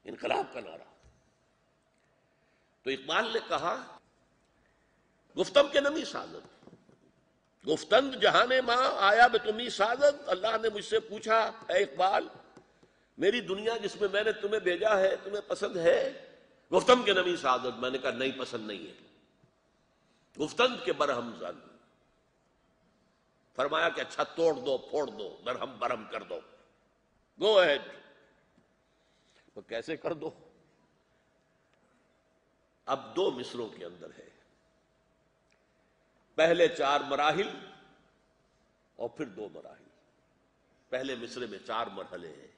انقلاب کا نعرہ۔ تو اقبال نے کہا گفتم کے نمی سازد، گفتند جہان ماں آیا بے تمہیں سازد۔ اللہ نے مجھ سے پوچھا اے اقبال میری دنیا جس میں میں نے تمہیں بھیجا ہے تمہیں پسند ہے؟ گفتم کے نمی سازد، میں نے کہا نہیں پسند نہیں ہے۔ گفتند کے برہم زن، فرمایا کہ اچھا توڑ دو پھوڑ دو درہم برہم کر دو، گو اہیڈ۔ تو کیسے کر دو؟ اب دو مصروں کے اندر ہے، پہلے 4 مراحل اور پھر 2 مراحل۔ پہلے مصرے میں 4 مرحلے ہیں۔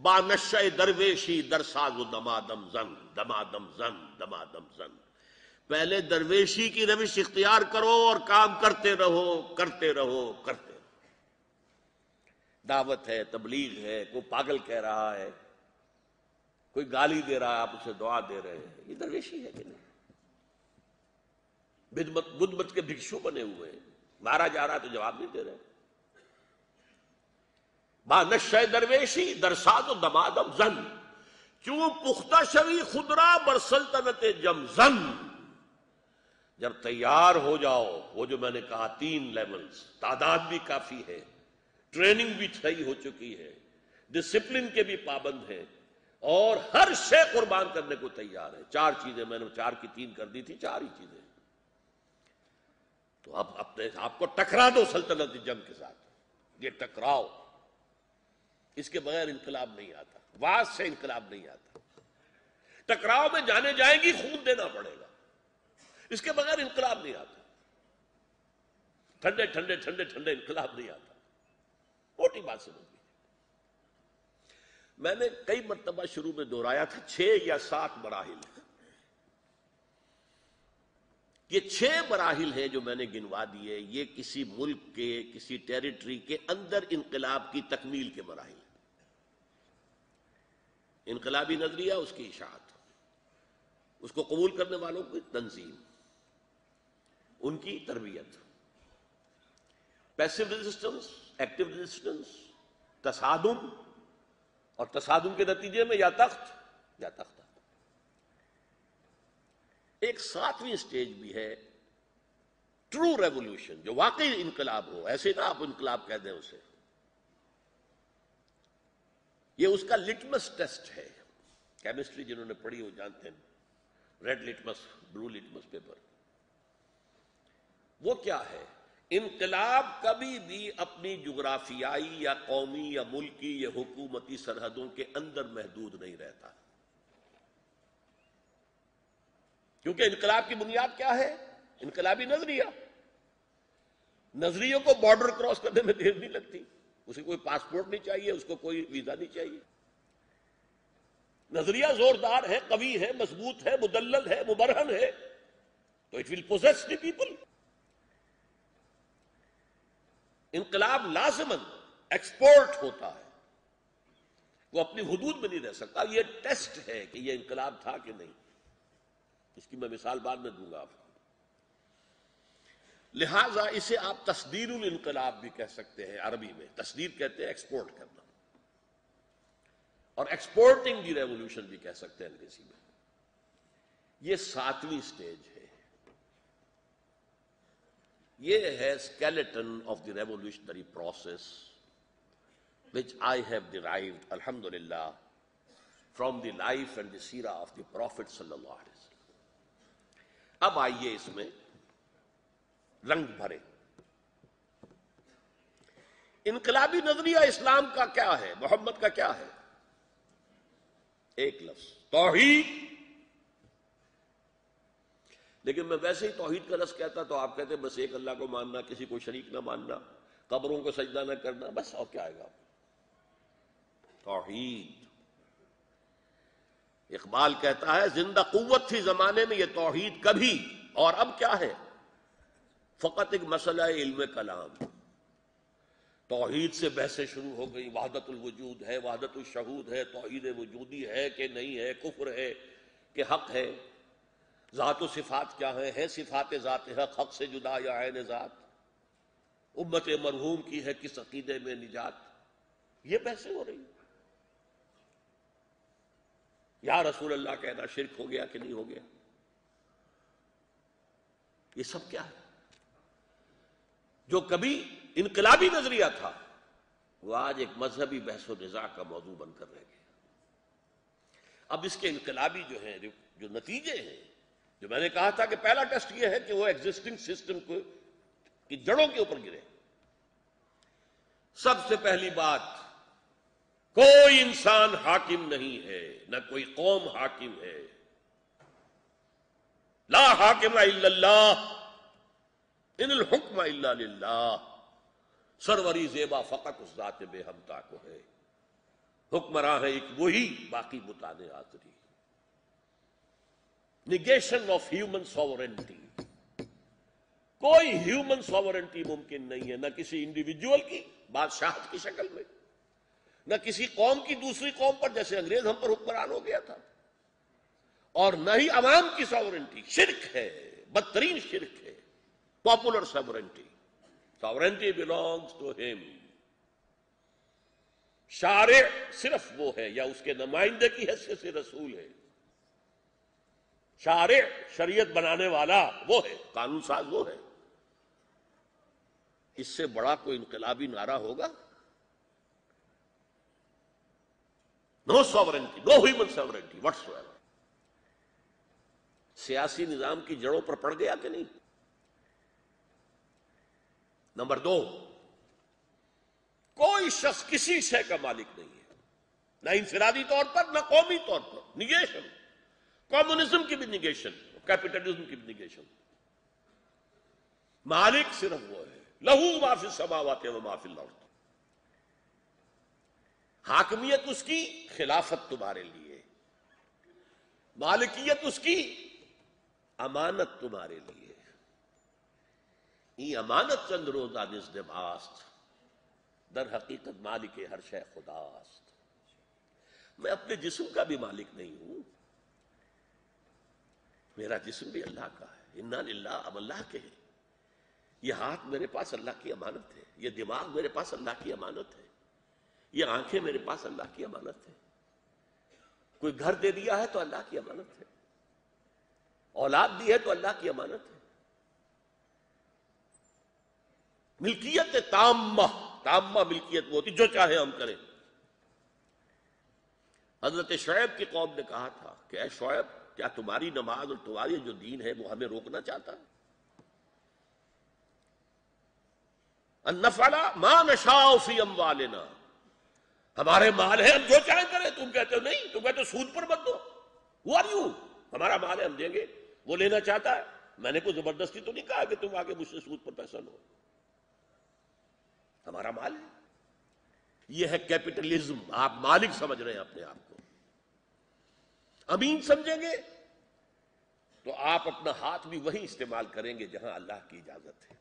با نشہ درویشی در ساز و دمادم زن، دمادم زن، دمادم زن۔ پہلے درویشی کی روش اختیار کرو اور کام کرتے رہو کرتے رہو کرتے رہو۔ دعوت ہے، تبلیغ ہے، کوئی پاگل کہہ رہا ہے، کوئی گالی دے رہا ہے آپ اسے دعا دے رہے ہیں، یہ درویشی ہے کہ نہیں؟ بدھ مت کے بھکشو بنے ہوئے ہیں، مارا جا رہا تو جواب نہیں دے رہے۔ با نشہ درویشی در ساز و دمادم زن، چون پختہ شوی خودرا بر سلطنت جم زن۔ جب تیار ہو جاؤ، وہ جو میں نے کہا 3 لیولز، تعداد بھی کافی ہے، ٹریننگ بھی صحیح ہو چکی ہے، ڈسپلن کے بھی پابند ہیں، اور ہر شے قربان کرنے کو تیار ہے۔ 4 چیزیں میں نے 4 کی 3 کر دی تھی، 4 ہی چیزیں۔ تو اب اپنے آپ کو ٹکرا دو سلطنت جنگ کے ساتھ، یہ ٹکراؤ، اس کے بغیر انقلاب نہیں آتا، واز سے انقلاب نہیں آتا۔ ٹکراؤ میں جانے جائیں گی خون دینا پڑے گا، اس کے بغیر انقلاب نہیں آتا۔ ٹھنڈے ٹھنڈے ٹھنڈے ٹھنڈے انقلاب نہیں آتا، موٹی بات سمجھ لیجیے۔ میں نے کئی مرتبہ شروع میں دہرایا تھا 6 یا 7 مراحل۔ یہ 6 مراحل ہیں جو میں نے گنوا دیے، یہ کسی ملک کے کسی ٹیریٹری کے اندر انقلاب کی تکمیل کے مراحل۔ انقلابی نظریہ، اس کی اشاعت، اس کو قبول کرنے والوں کی تنظیم، ان کی تربیت، پیسو ریزسٹنس، ایکٹیو ریزسٹنس، تصادم، اور تصادم کے نتیجے میں یا تخت یا تختہ۔ ایک 7ویں سٹیج بھی ہے، ٹرو ریولوشن، جو واقعی انقلاب ہو، ایسے نہ آپ انقلاب کہہ دیں اسے۔ یہ اس کا لٹمس ٹیسٹ ہے، کیمسٹری جنہوں نے پڑھی وہ جانتے ہیں، ریڈ لٹمس، بلو لٹمس پیپر۔ وہ کیا ہے؟ انقلاب کبھی بھی اپنی جغرافیائی یا قومی یا ملکی یا حکومتی سرحدوں کے اندر محدود نہیں رہتا، کیونکہ انقلاب کی بنیاد کیا ہے؟ انقلابی نظریہ۔ نظریوں کو بارڈر کراس کرنے میں دیر نہیں لگتی، اسے کوئی پاسپورٹ نہیں چاہیے، اس کو کوئی ویزا نہیں چاہیے۔ نظریہ زوردار ہے، قوی ہے، مضبوط ہے، مدلل ہے، مبرہن ہے، تو it will possess the people. انقلاب لازماً ایکسپورٹ ہوتا ہے، وہ اپنی حدود میں نہیں رہ سکتا۔ یہ ٹیسٹ ہے کہ یہ انقلاب تھا کہ نہیں، اس کی میں مثال بعد میں دوں گا آپ کو۔ لہٰذا اسے آپ تصدیر الانقلاب بھی کہہ سکتے ہیں، عربی میں تصدیر کہتے ہیں ایکسپورٹ کرنا، اور ایکسپورٹنگ دی ریولوشن بھی کہہ سکتے ہیں انگریزی میں۔ یہ 7ویں سٹیج ہے، یہ ہے skeleton of the revolutionary process which I have derived alhamdulillah from the life and the seerah of the Prophet sallallahu alaihi wasallam۔ اب آئیے اس میں رنگ بھرے۔ انقلابی نظریہ اسلام کا کیا ہے، محمد کا کیا ہے؟ ایک لفظ، توحید۔ لیکن میں ویسے ہی توحید کا لفظ کہتا تو آپ کہتے بس ایک اللہ کو ماننا، کسی کو شریک نہ ماننا، قبروں کو سجدہ نہ کرنا، بس اور کیا آئے گا؟ توحید۔ اقبال کہتا ہے زندہ قوت تھی زمانے میں یہ توحید کبھی، اور اب کیا ہے؟ فقط ایک مسئلہ علم کلام۔ توحید سے بحثیں شروع ہو گئی، وحدت الوجود ہے، وحدت الشہود ہے، توحید وجودی ہے کہ نہیں ہے، کفر ہے کہ حق ہے، ذات و صفات کیا ہے صفات ذات حق، حق سے جدا یا عین ذات، امت مرحوم کی ہے کس عقیدے میں نجات، یہ بحثیں ہو رہی ہیں۔ یا رسول اللہ کہنا شرک ہو گیا کہ نہیں ہو گیا؟ یہ سب کیا ہے؟ جو کبھی انقلابی نظریہ تھا وہ آج ایک مذہبی بحث و نزاع کا موضوع بن کر رہ گیا۔ اب اس کے انقلابی جو ہیں جو نتیجے ہیں، جو میں نے کہا تھا کہ پہلا ٹیسٹ یہ ہے کہ وہ ایگزسٹنگ سسٹم کی جڑوں کے اوپر گرے۔ سب سے پہلی بات، کوئی انسان حاکم نہیں ہے، نہ کوئی قوم حاکم ہے۔ لا حاکم الا اللہ، ان الحکم الا للہ۔ سروری زیبا فقط اس ذات بے ہمتا کو ہے، حکمراں ہے ایک وہی، باقی متانے آخری۔ نیگیشن آف ہیومن ساورنٹی، کوئی ہیومن ساورنٹی ممکن نہیں ہے، نہ کسی انڈیویجول کی بادشاہت کی شکل میں، نہ کسی قوم کی دوسری قوم پر، جیسے انگریز ہم پر حکمران ہو گیا تھا، اور نہ ہی عوام کی ساورنٹی۔ شرک ہے، بدترین شرک ہے popular sovereignty. Sovereignty belongs to him۔ شارع صرف وہ ہے یا اس کے نمائندے کی حیثیت سے رسول ہے۔ شارع شریعت بنانے والا وہ ہے، قانون ساز وہ ہے۔ اس سے بڑا کوئی انقلابی نعرہ ہوگا؟ نو ساورنٹی، نو ہیومن ساورنٹی واٹس ایور۔ سیاسی نظام کی جڑوں پر پڑ گیا کہ نہیں؟ نمبر 2، کوئی شخص کسی شے کا مالک نہیں ہے، نہ انفرادی طور پر نہ قومی طور پر۔ نیگیشن، کمیونزم کی بھی نیگیشن، کیپٹلزم کی بھی نیگیشن۔ مالک صرف وہ ہے، لہو ما فی السماوات و ما فی الارض۔ حاکمیت اس کی، خلافت تمہارے لیے، مالکیت اس کی، امانت تمہارے لیے۔ ای امانت چند روزہ نزد ماست، در حقیقت مالک ہر شے خداست۔ میں اپنے جسم کا بھی مالک نہیں ہوں، میرا جسم بھی اللہ کا ہے، انا للہ، اب اللہ کے ہے۔ یہ ہاتھ میرے پاس اللہ کی امانت ہے، یہ دماغ میرے پاس اللہ کی امانت ہے، یہ آنکھیں میرے پاس اللہ کی امانت ہے۔ کوئی گھر دے دیا ہے تو اللہ کی امانت ہے، اولاد دی ہے تو اللہ کی امانت ہے۔ ملکیت تامہ، تامہ ملکیت وہ ہوتی جو چاہے ہم کریں۔ حضرت شعیب کی قوم نے کہا تھا کہ اے شعیب، کیا تمہاری نماز اور تمہاری جو دین ہے وہ ہمیں روکنا چاہتا ہے؟ ان نفعل ما نشاء فی اموالنا، ہمارے مال ہے ہم جو چاہیں کریں۔ تم کہتے ہو نہیں، تم کہتے ہو سود پر مت دو۔ Who are you؟ ہمارا مال ہے ہم دیں گے، وہ لینا چاہتا ہے۔ میں نے کوئی زبردستی تو نہیں کہا کہ تم آگے مجھ سے سود پر پیسہ لو، ہمارا مال ہے۔ یہ ہے کیپٹلزم۔ آپ مالک سمجھ رہے ہیں اپنے آپ کو، امین سمجھیں گے تو آپ اپنا ہاتھ بھی وہیں استعمال کریں گے جہاں اللہ کی اجازت ہے۔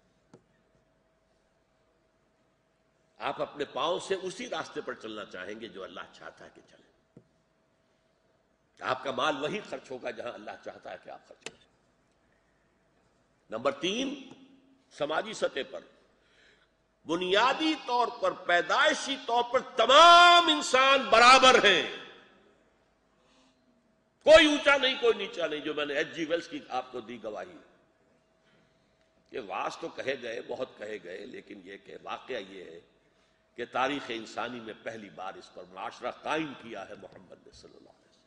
آپ اپنے پاؤں سے اسی راستے پر چلنا چاہیں گے جو اللہ چاہتا ہے کہ چلیں۔ آپ کا مال وہیں خرچ ہوگا جہاں اللہ چاہتا ہے کہ آپ خرچ کریں۔ نمبر 3، سماجی سطح پر بنیادی طور پر، پیدائشی طور پر تمام انسان برابر ہیں، کوئی اونچا نہیں کوئی نیچا نہیں۔ جو میں نے ایچ جی ویلز کی آپ کو دی گواہی، یہ واعظ تو کہے گئے، بہت کہے گئے، لیکن یہ کہ واقعہ یہ ہے کہ تاریخ انسانی میں پہلی بار اس پر معاشرہ قائم کیا ہے محمد نے صلی اللہ علیہ وسلم۔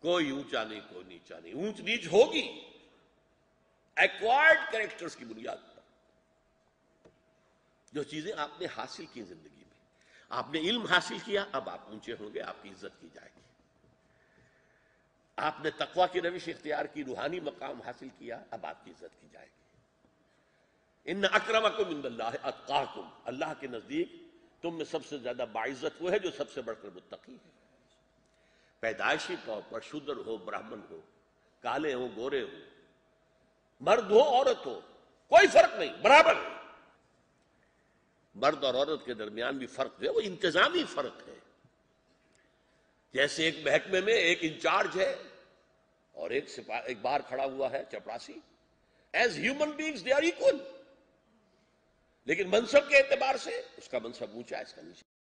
کوئی اونچا نہیں کوئی نیچا نہیں۔ اونچ نیچ ہوگی ایکوائرڈ کریکٹرز کی بنیاد پر، جو چیزیں آپ نے حاصل کی زندگی میں۔ آپ نے علم حاصل کیا، اب آپ اونچے ہوں گے، آپ کی عزت کی جائے گی۔ آپ نے تقویٰ کی روش اختیار کی، روحانی مقام حاصل کیا، اب آپ کی عزت کی جائے گی۔ ان اکرمکم عند اللہ اتقاکم، اللہ کے نزدیک تم میں سب سے زیادہ باعزت وہ ہے جو سب سے بڑھ کر متقی ہے۔ پیدائشی طور پر شودر ہو، برہمن ہو، کالے ہو، گورے ہو، مرد ہو، عورت ہو، کوئی فرق نہیں، برابر ہے۔ مرد اور عورت کے درمیان بھی فرق ہے، وہ انتظامی فرق ہے۔ جیسے ایک محکمے میں ایک انچارج ہے اور ایک باہر کھڑا ہوا ہے چپراسی، as human beings they are equal, لیکن منصب کے اعتبار سے اس کا منصب اونچا ہے، اس کا نیچا۔